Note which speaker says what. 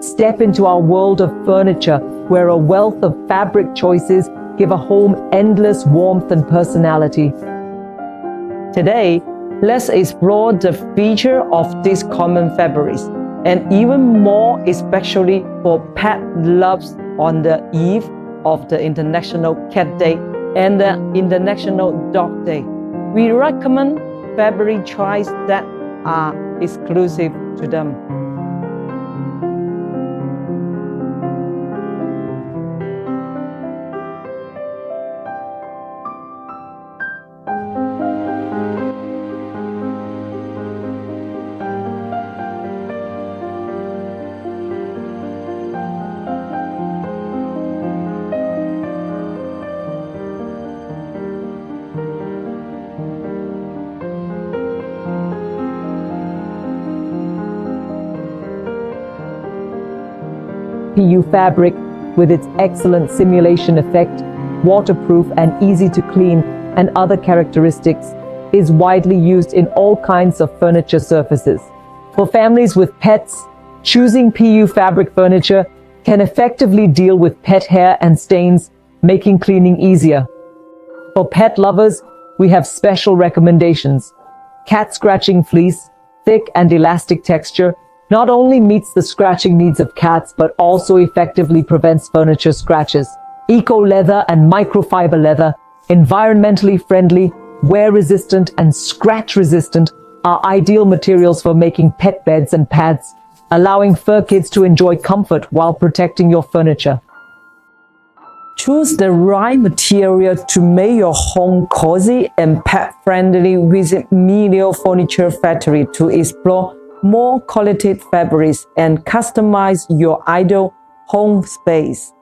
Speaker 1: Step into our world of furniture, where a wealth of fabric choices give a home endless warmth and personality. Today, let's explore the feature of these common fabrics, and even more especially for pet lovers on the eve of the International Cat Day and the International Dog Day. We recommend fabric choices that are exclusive to them. PU fabric, with its excellent simulation effect, waterproof and easy to clean, and other characteristics, is widely used in all kinds of furniture surfaces. For families with pets, choosing PU fabric furniture can effectively deal with pet hair and stains, making cleaning easier. For pet lovers, we have special recommendations. Cat scratching fleece, thick and elastic texture, not only meets the scratching needs of cats, but also effectively prevents furniture scratches. Eco leather and microfiber leather, environmentally friendly, wear-resistant and scratch-resistant, are ideal materials for making pet beds and pads, allowing fur kids to enjoy comfort while protecting your furniture. Choose the right material to make your home cozy and pet-friendly. Visit Milio Furniture Factory to explore more quality fabrics and customize your ideal home space.